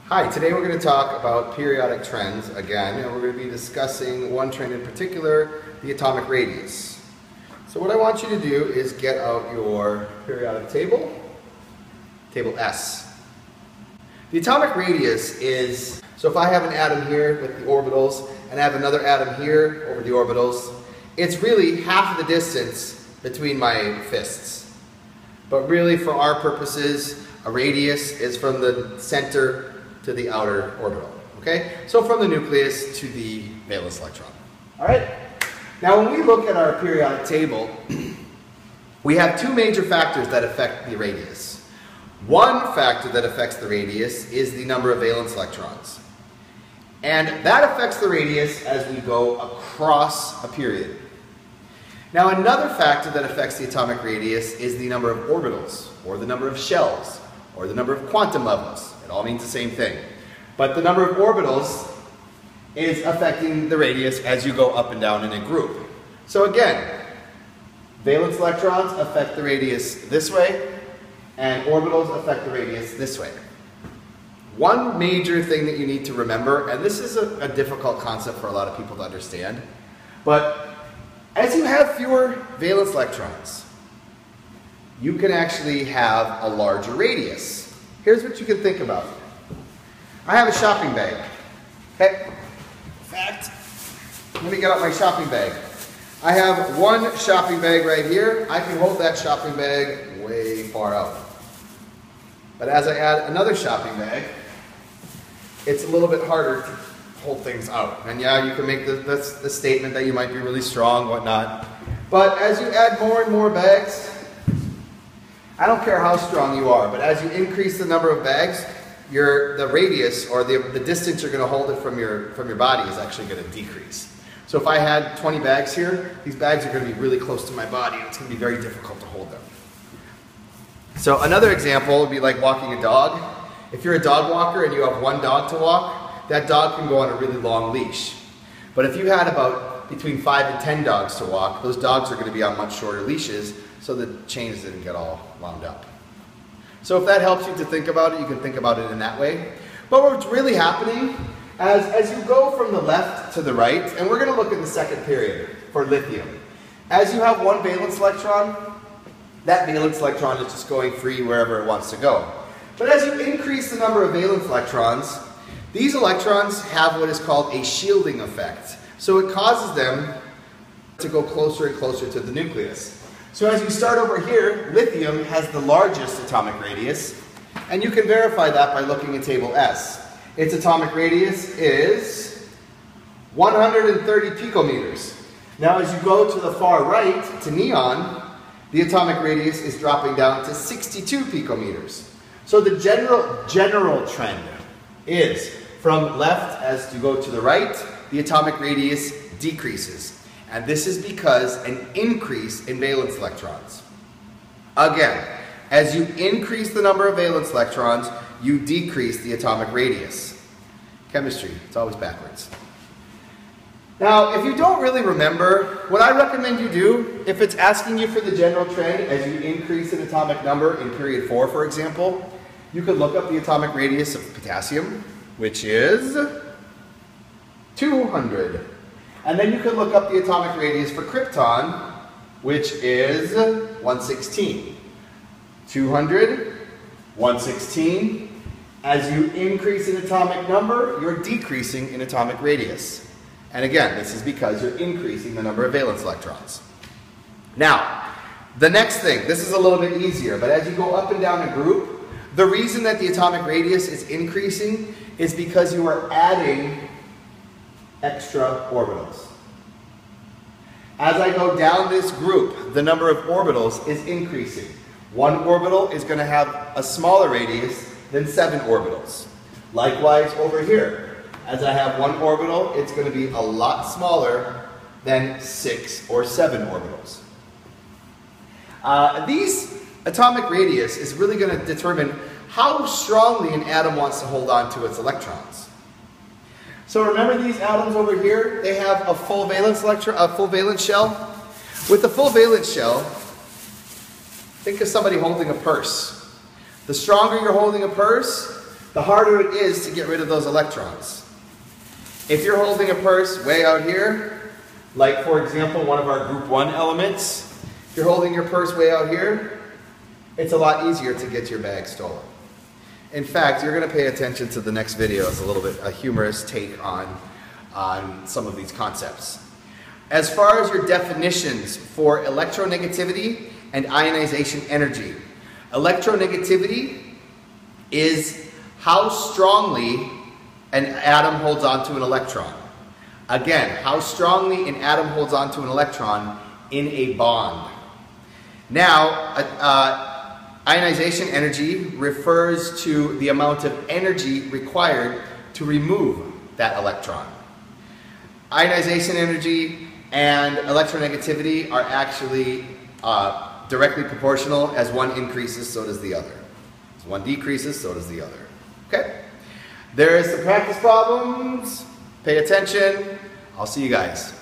Hi, today we're going to talk about periodic trends again, and we're going to be discussing one trend in particular, the atomic radius. So what I want you to do is get out your periodic table, table S. The atomic radius is, so if I have an atom here with the orbitals, and I have another atom here over the orbitals, it's really half of the distance between my fists. But really, for our purposes, a radius is from the center to the outer orbital, okay? So from the nucleus to the valence electron, all right? Now when we look at our periodic table, we have two major factors that affect the radius. One factor that affects the radius is the number of valence electrons. And that affects the radius as we go across a period. Now another factor that affects the atomic radius is the number of orbitals, or the number of shells, or the number of quantum levels. It all means the same thing. But the number of orbitals is affecting the radius as you go up and down in a group. So again, valence electrons affect the radius this way, and orbitals affect the radius this way. One major thing that you need to remember, and this is a difficult concept for a lot of people to understand, but as you have fewer valence electrons, you can actually have a larger radius. Here's what you can think about. I have a shopping bag. Okay? In fact, let me get out my shopping bag. I have one shopping bag right here. I can hold that shopping bag way far out. But as I add another shopping bag, it's a little bit harder to hold things out. And yeah, you can make the statement that you might be really strong, whatnot. But as you add more and more bags, I don't care how strong you are, but as you increase the number of bags, the radius, or the distance you're going to hold it from your body, is actually going to decrease. So if I had 20 bags here, these bags are going to be really close to my body, and it's going to be very difficult to hold them. So another example would be like walking a dog. If you're a dog walker and you have one dog to walk, that dog can go on a really long leash. But if you had about between 5 and 10 dogs to walk, those dogs are going to be on much shorter leashes, so the chains didn't get all wound up. So if that helps you to think about it, you can think about it in that way. But what's really happening, as you go from the left to the right, and we're going to look at the second period for lithium. As you have one valence electron, that valence electron is just going free wherever it wants to go. But as you increase the number of valence electrons, these electrons have what is called a shielding effect. So it causes them to go closer and closer to the nucleus. So as you start over here, lithium has the largest atomic radius, and you can verify that by looking at table S. Its atomic radius is 130 picometers. Now as you go to the far right, to neon, the atomic radius is dropping down to 62 picometers. So the general trend is from left as you go to the right, the atomic radius decreases. And this is because an increase in valence electrons. Again, as you increase the number of valence electrons, you decrease the atomic radius. Chemistry, it's always backwards. Now, if you don't really remember, what I recommend you do, if it's asking you for the general trend as you increase an atomic number in period 4, for example, you could look up the atomic radius of potassium, which is 200. And then you can look up the atomic radius for krypton, which is 116. 200, 116. As you increase an atomic number, you're decreasing in atomic radius. And again, this is because you're increasing the number of valence electrons. Now, the next thing, this is a little bit easier, but as you go up and down a group, the reason that the atomic radius is increasing is because you are adding extra orbitals. As I go down this group, the number of orbitals is increasing. One orbital is going to have a smaller radius than 7 orbitals. Likewise over here, as I have one orbital, it's going to be a lot smaller than 6 or 7 orbitals. These atomic radius is really going to determine how strongly an atom wants to hold on to its electrons. So remember these atoms over here, they have a full valence shell. With the full valence shell, think of somebody holding a purse. The stronger you're holding a purse, the harder it is to get rid of those electrons. If you're holding a purse way out here, like for example one of our group 1 elements, if you're holding your purse way out here, it's a lot easier to get your bag stolen. In fact, you're going to pay attention to the next video. It's a little bit a humorous take on some of these concepts. As far as your definitions for electronegativity and ionization energy, electronegativity is how strongly an atom holds onto an electron. Again, how strongly an atom holds onto an electron in a bond. Now, ionization energy refers to the amount of energy required to remove that electron. Ionization energy and electronegativity are actually directly proportional. As one increases, so does the other. As one decreases, so does the other. Okay? There's some practice problems. Pay attention. I'll see you guys.